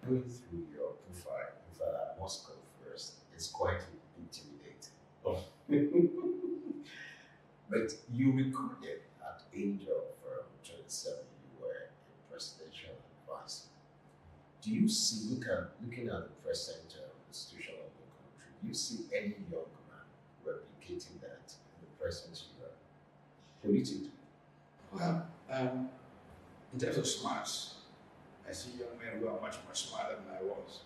Going through your profile, in fact, I must confess, it's quite intimidating. Oh. But you recorded at the age of 27, you were a presidential advisor. Do you see, looking at the present situation of the country, do you see any young man replicating that in the present year politically? Well, in terms of smarts, I see young men who are much, much smarter than I was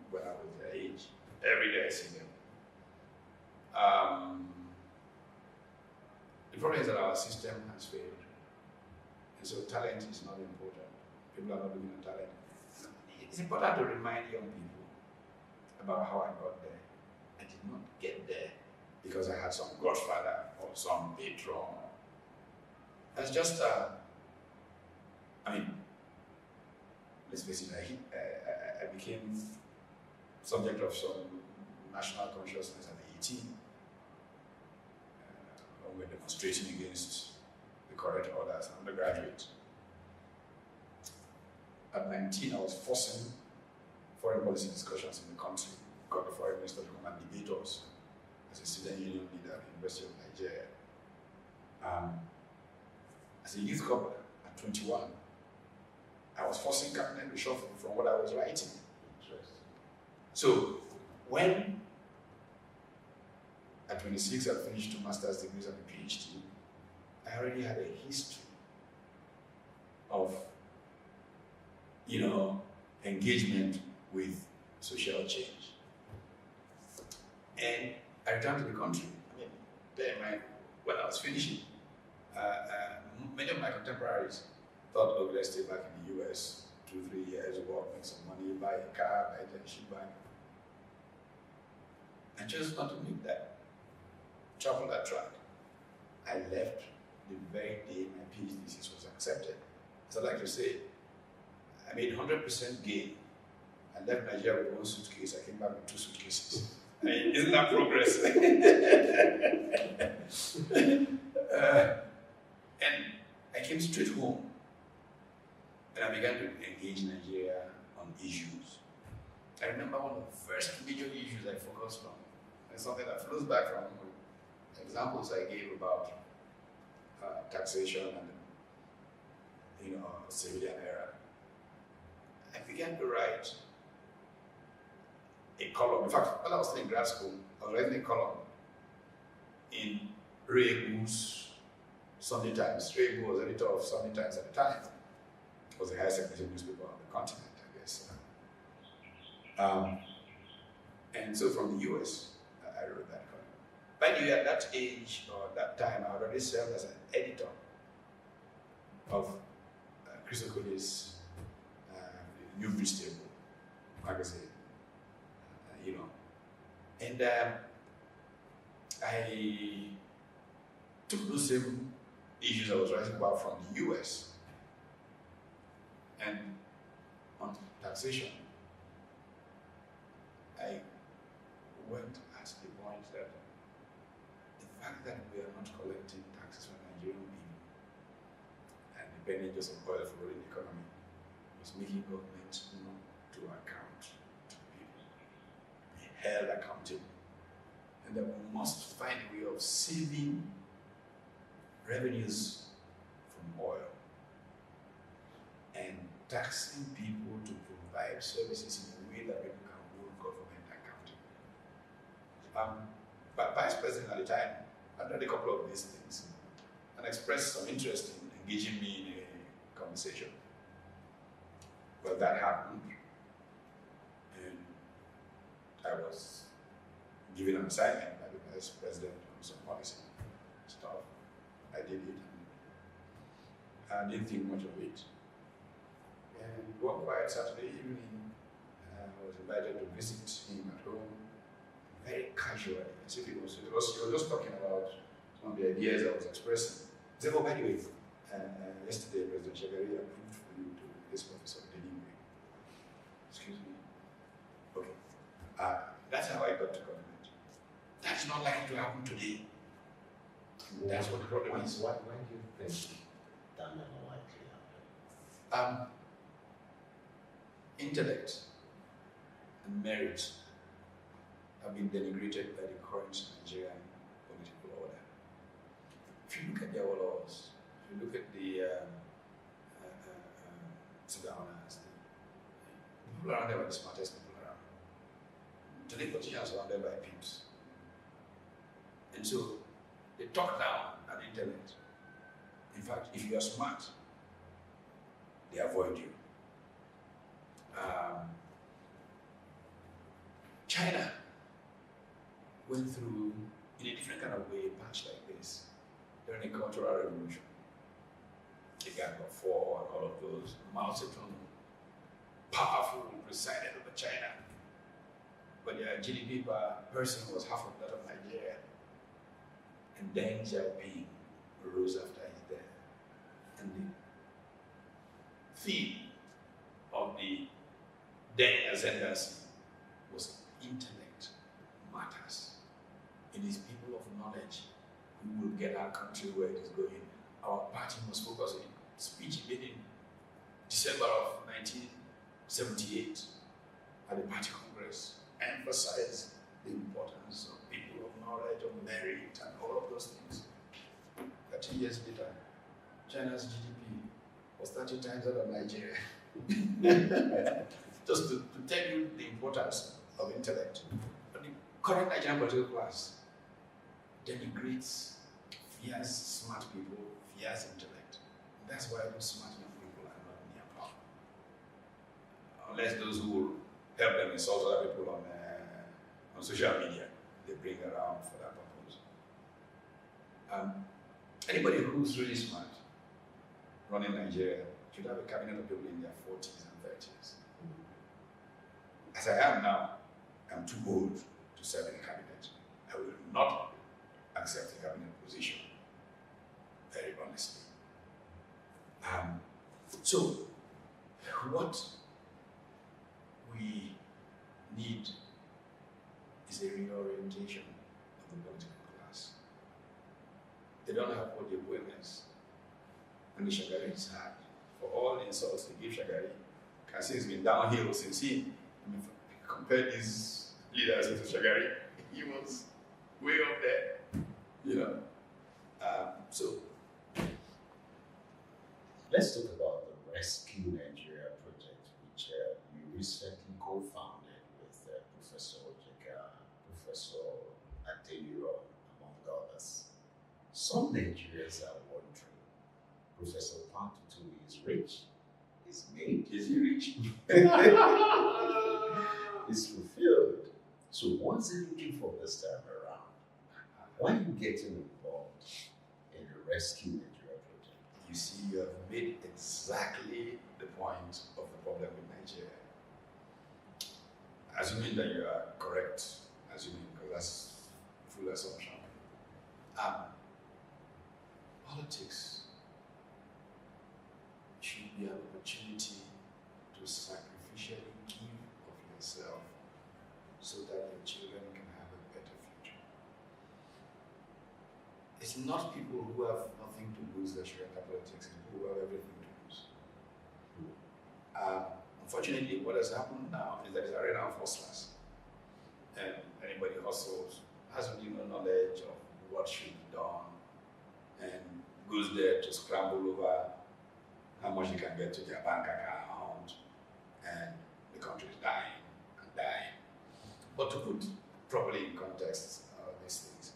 when I was their age. Every day I see them. The problem is that our system has failed. And so talent is not important. People are not looking at talent. It's important to remind young people about how I got there. I did not get there because I had some godfather or some patron. It's just, let's face it, I became subject of some national consciousness at 18. When we were demonstrating against the correct order as an undergraduate. At 19, I was forcing foreign policy discussions in the country. Got the foreign minister to come and debate us as a student union leader at the University of Nigeria. As a youth corps at 21, I was forcing cabinet reshuffle from what I was writing. So when at 26 I finished 2 master's degrees and a PhD, I already had a history of, engagement with social change. And I returned to the country. When I was finishing, many of my contemporaries thought, oh, let's stay back in the US, 2-3 years, work, make some money, buy a car, buy a ship back. I chose not to make that, travel that track. I left the very day my PhD thesis was accepted. As I like to say, I made 100% gain. I left Nigeria with 1 suitcase, I came back with 2 suitcases. Isn't that progress? And I came straight home and I began to engage Nigeria on issues. I remember one of the first major issues I focused on, and something that flows back from examples I gave about taxation and civilian era. I began to write a column. In fact, when I was still in grad school, I was writing a column in Regu's Sunday Times. Regu was editor of Sunday Times at the time. It was the highest circulating newspaper on the continent, I guess. And so from the US, I wrote that column. By the way, at that age or that time, I already served as an editor of Chris Okoye's New Bridge Table magazine, And I took those same issues I was writing about from the US and on taxation. I went at the point that the fact that we are not collecting taxes from Nigerian people and depending just on oil for running the economy was making government not to account to people, be held accountable, and that we must find a way of saving revenues from oil and taxing people to provide services in a way that people can hold government accountable. But Vice President at the time had done a couple of these things and expressed some interest in engaging me in a conversation. But that happened, and I was given an assignment by the Vice President on some policy stuff. I did it, and I didn't think much of it. And one quiet Saturday evening, I was invited to visit him at home, very casually, as if he was just talking about some of the ideas I was expressing. He said, oh, by the way, yesterday President Shagari approved for you to be this professor of delivery. Excuse me. Okay. That's how I got to government. That's not likely to happen today. That's what the problem is. Why do you think that never likely happened? intellect and merit have been denigrated by the current Nigerian political order. If you look at their laws, if you look at the Sudanese, the people around there are the smartest people around. Today, politicians are surrounded by pimps. And so, they talk down at the internet. In fact, if you are smart, they avoid you. China went through, in a different kind of way, a patch like this during the Cultural Revolution. The Gang of Four and all of those. Mao Zedong, powerful, presided over China. But their GDP per person was half of that of Nigeria. And Deng Xiaoping rose after his death. And the theme of the Deng ascendancy was intellect matters. It is people of knowledge who will get our country where it is going. Our party must focus on speech he made in December of 1978 at the party congress, emphasize the importance of people of knowledge, of merit, and all of those things. 30 years later, China's GDP was 30 times that of Nigeria. Just to tell you the importance of intellect. But the current Nigerian political class denigrates fierce, smart people, fierce intellect. That's why those smart young people are not near power. Unless those who will help them insult other people on social media, they bring around for that purpose. Anybody who's really smart running Nigeria should have a cabinet of people in their 40s and 30s. As I am now, I'm too old to serve in a cabinet. I will not accept a cabinet position, very honestly. So, what we need is a reorientation of the political class. They don't have all the awareness, and the Shagari is hard. For all the insults they give Shagari, can see it's been downhill since he compared his leaders to Shagari. He was way up there, you know. So let's talk about the Rescue Nigeria project, which you recently co-founded with Professor Ojeka, Professor Ayodele, among others. Some Nigerians are wondering, Professor Pat Utomi is rich, is made, is he rich? is fulfilled. So what's he looking for this time around? Why are you getting involved in the Rescue Nigeria project? You see, you have made exactly the point of the problem with Nigeria. Assuming that you are correct, assuming, because that's full assumption. Politics should be an opportunity to sacrificially give of yourself so that your children can have a better future. It's not people who have nothing to lose that should enter politics, it's people who have everything to lose. Unfortunately, what has happened now is that it's arena of hustlers. And anybody hustles, has really no knowledge of what should be done, and goes there to scramble over how much they can get to their bank account, and the country is dying and dying. But to put properly in context these things,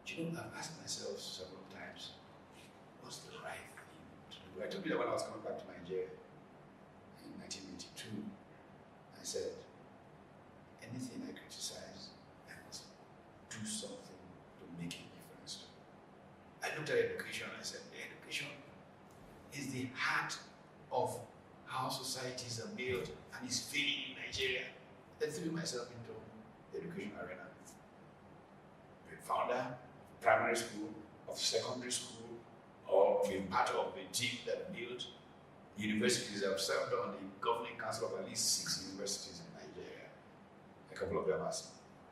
you know, I've asked myself several times, what's the right thing to do? I told you that when I was coming back to Nigeria in 1982, I said, anything I criticize, I must do something to make a difference to. I looked at education and I said, education is the heart of how societies are built and is failing in Nigeria. I threw myself into the education arena. The founder of primary school, of secondary school, or being part of the team that built universities. I've served on the governing council of at least 6 universities in Nigeria. A couple of them as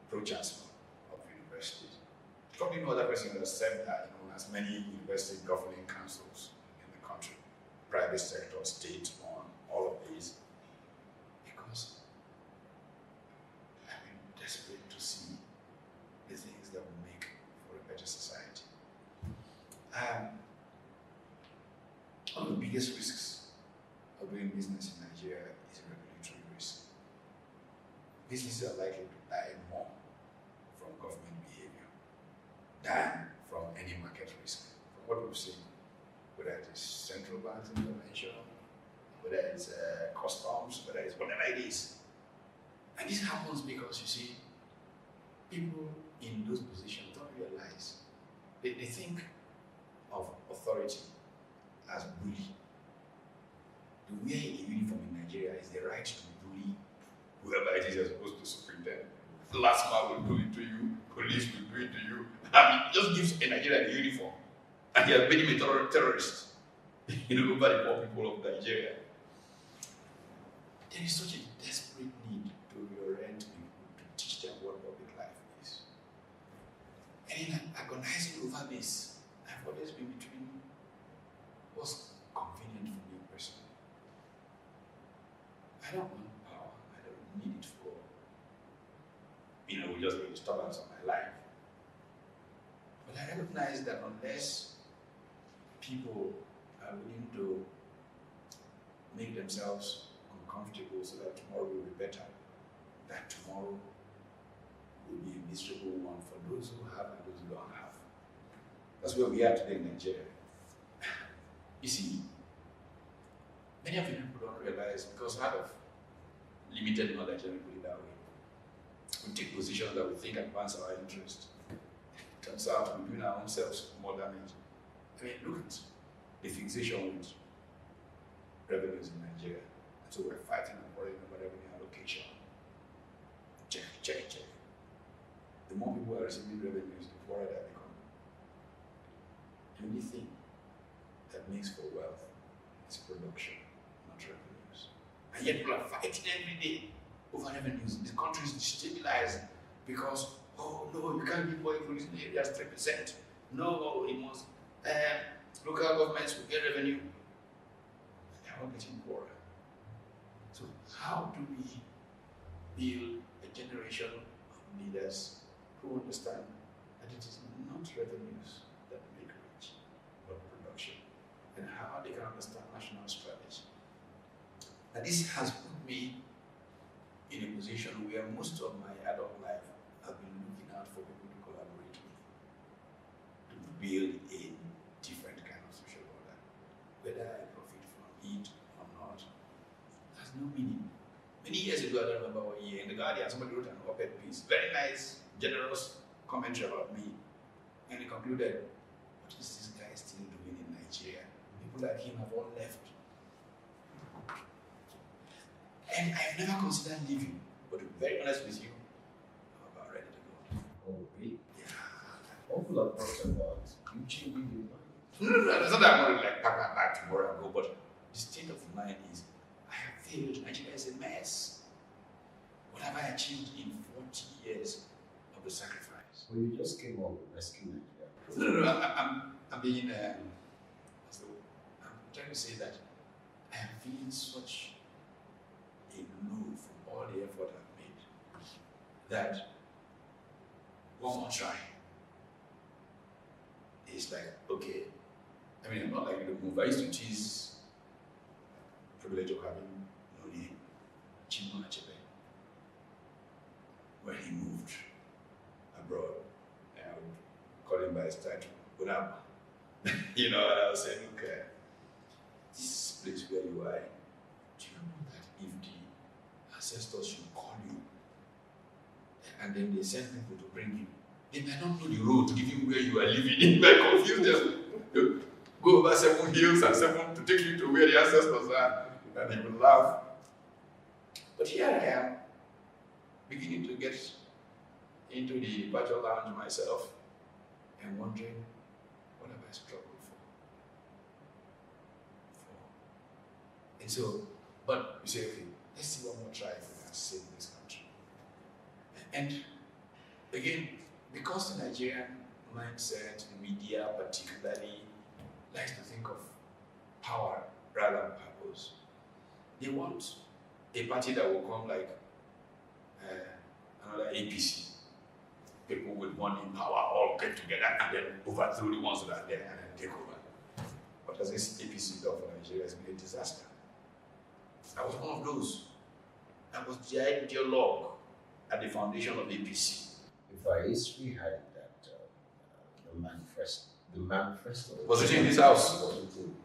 pro-chancellor of universities. Probably no other person that has served that, as many university governing councils in the country, private sector, state, on all of these. businesses are likely to die more from government behavior than from any market risk. From what we've seen, whether it is central bank intervention, whether it's customs, whether it's whatever it is. And this happens because, you see, people in those positions don't realize, they think of authority as bully. To wear a uniform in Nigeria is the right to bully whoever it is you're supposed to superintend. Last man will do it to you, police will do it to you. I mean, it just gives a Nigerian a uniform. And they are made him a terrorist, over the poor people of Nigeria. There is such a desperate need to reorient people, to teach them what public life is. And in agonizing over this, I've always been between what's convenient for me personally. I don't want power. I don't need it for, just the disturbance of my life. But I recognize that unless people are willing to make themselves uncomfortable so that tomorrow will be better, that tomorrow will be a miserable one for those who have and those who don't have. That's where we are today in Nigeria. You see, many of the people don't realize, because out of limited knowledge, let me put it that way, we take positions that we think advance our interest. It turns out we're doing our own selves more damage. I mean, look at the fixation with revenues in Nigeria. And so we're fighting and worrying about revenue allocation. Check. The more people are receiving revenues, the poorer they become. The only thing that makes for wealth is production, not revenues. And yet people are fighting every day over revenues. The country is destabilized because, oh no, you can't give away police in areas 3%. No, it must. Local governments will get revenue. They are all getting poorer. So how do we build a generation of leaders who understand that it is not revenues that make rich, but production, and how they can understand national strategy? And this has put me in a position where most of my adult life I've been looking out for people to collaborate with, to build a different kind of social order. Whether I profit from it or not has no meaning. Many years ago, I don't remember what year, in The Guardian, somebody wrote an op-ed piece, very nice, generous commentary about me. And he concluded, what is this guy still doing in Nigeria? People like him have all left. And I've never considered leaving, but to be very honest with you, I'm about ready to go. Oh, really? Yeah. All people have thoughts about you changing your mind. No, it's not that I'm going to pack my bag tomorrow and go, but the state of mind is, I have failed. Nigeria is a mess. What have I achieved in 40 years of the sacrifice? Well, you just came up with Rescue Nigeria. No, I'm being, I'm trying to say that I am feeling such a low from all the effort I've made that one more try is like, okay, I mean, I'm not likely to move. I used to tease the privilege of having Noni Chimachebe when he moved abroad. And I would call him by his title, Bunama. And I was saying, look, this place where you are, do you know that if the ancestors should call you and then they send people to bring you, they might not know the road to give you where you are living. It might confuse them. You go over 7 hills and 7 to take you to where the ancestors are, and they will laugh. But here I am, beginning to get into the departure lounge myself and wondering, what have I struggled for? And so, but you say, okay, let's see one more try if we can save this country. And again, because the Nigerian mindset, the media particularly, likes to think of power rather than purpose, they want a party that will come like another APC. People with money and power all get together and then overthrow the ones that are there and then take over. What has this APC done for Nigeria? It's been a disaster. I was one of those. I was the ideologue at the foundation of APC. If our history had it that the manifesto Was written in this house. was written.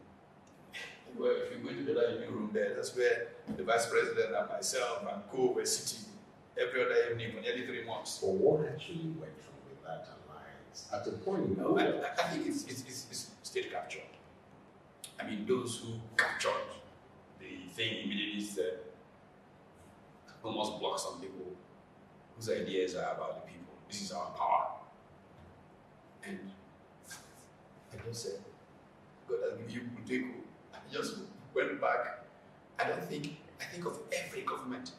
Well, if you go to the living room there, that's where the vice president and myself and co were sitting every other evening for nearly 3 months. But what actually went wrong with that alliance? At the point, you know, I think it's state capture. I mean, those who captured the thing immediately said, almost block some people whose ideas are about the people. This is our power. And I just said, God has given you Kuteko. I just went back. I think of every government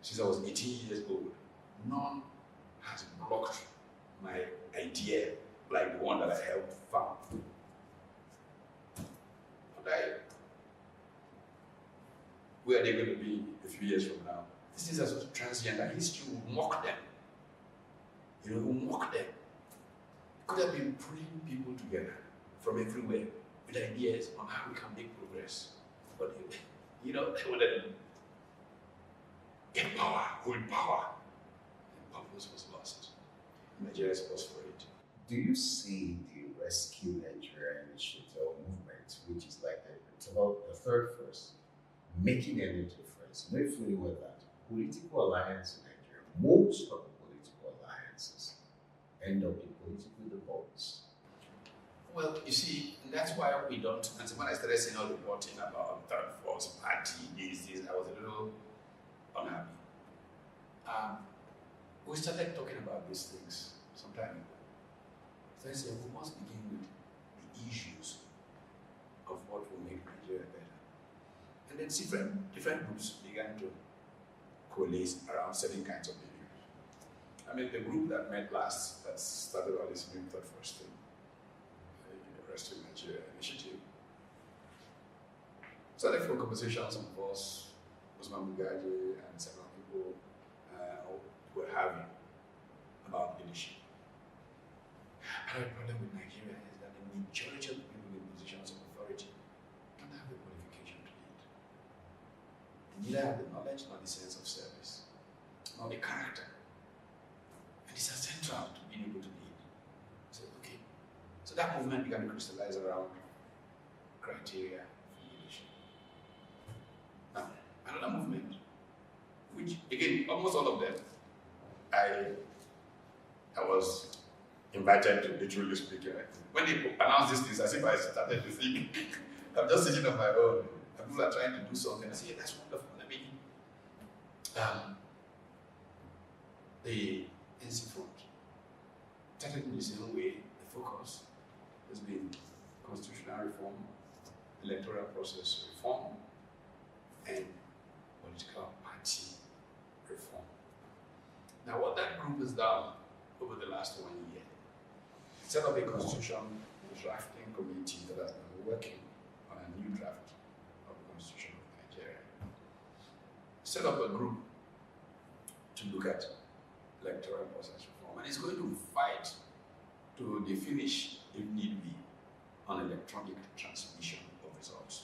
since I was 18 years old. None has blocked my idea like the one that I helped found. But where are they going to be a few years from now? This is a transient, and history will mock them. You know, it will mock them. It could have been pulling people together from everywhere with ideas on how we can make progress. But, you know, they would get power, hold power. And purpose was lost. Nigeria is lost for it. do you see the Rescue Nigeria initiative or movement, which is like it's about the third first, making any difference? Are you familiar with that? Political alliance in Nigeria, most of the political alliances end up in political debates. Well, you see, that's why we don't. And so when I started seeing all the reporting about third force party, this, I was a little unhappy. We started talking about these things some time ago. So I said, we must begin with the issues of what will make Nigeria better. And then different groups began to coalesce around certain kinds of issues. I mean, the group that met last, that started all this new third force thing, the Rescue Nigeria initiative, started from conversations of course, Usman Bugaji and several people were having about leadership. Another problem with Nigeria is that the majority of the people in positions of authority don't have the qualification to lead. They neither have the knowledge nor the sense of service, nor the character. And it's essential to being able to lead. So, okay. So that movement began to crystallize around criteria for leadership. Now, another movement, which again, almost all of them, I was invited to literally speak. When they announced these things, as if I started to think, I'm just sitting on my own, and people are trying to do something. I say, yeah, that's wonderful. I mean, the NC front, technically the same way, the focus has been constitutional reform, electoral process reform, and political party reform. Now, what that group has done over the last 1 year, set up a constitution drafting committee that has been working on a new draft of the Constitution of Nigeria. Set up a group to look at electoral process reform, and it's going to fight to the finish, if need be, on electronic transmission of results.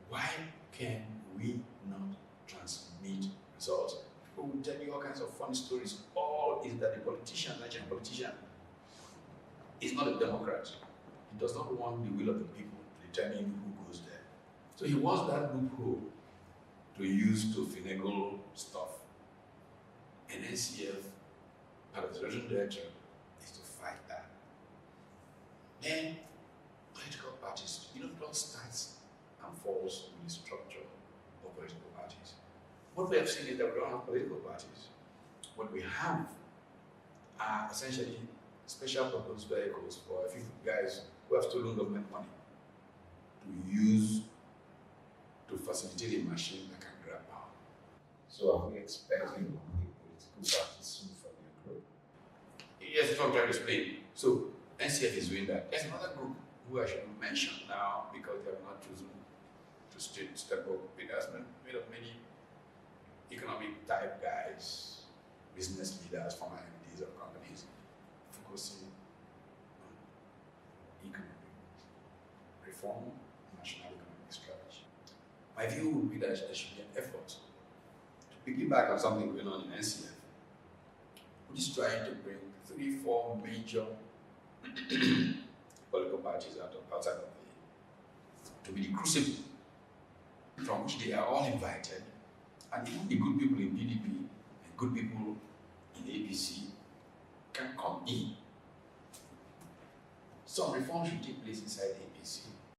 Why can we not transmit results? People will tell you all kinds of funny stories. All is that the politician, Nigerian politician, is not a Democrat. He does not want the will of the people to determine who goes there. So he wants that loophole to use to finagle stuff. And NCF, part of the Direction Director, is to fight that. Then, political parties, it all starts and falls with the structure of political parties. What we have seen is that we don't have political parties. What we have are essentially special purpose vehicles for a few guys who have stolen government money to use to facilitate a machine that can grab power. So are we expecting a political party soon from your group? Yes, that's what I'm trying to explain. So NCF is doing that. There's another group who I should mention now because they have not chosen to step up. It has been made of many economic type guys, business leaders, former MDs of companies, focusing on economic reform, national economic strategy. My view would be that there should be an effort to piggyback on something going on in NCF, which is trying to bring 3-4 major political parties outside of to be the crucible from which they are all invited, and even the good people in PDP and good people in APC can come in. Some reform should take place inside the APC.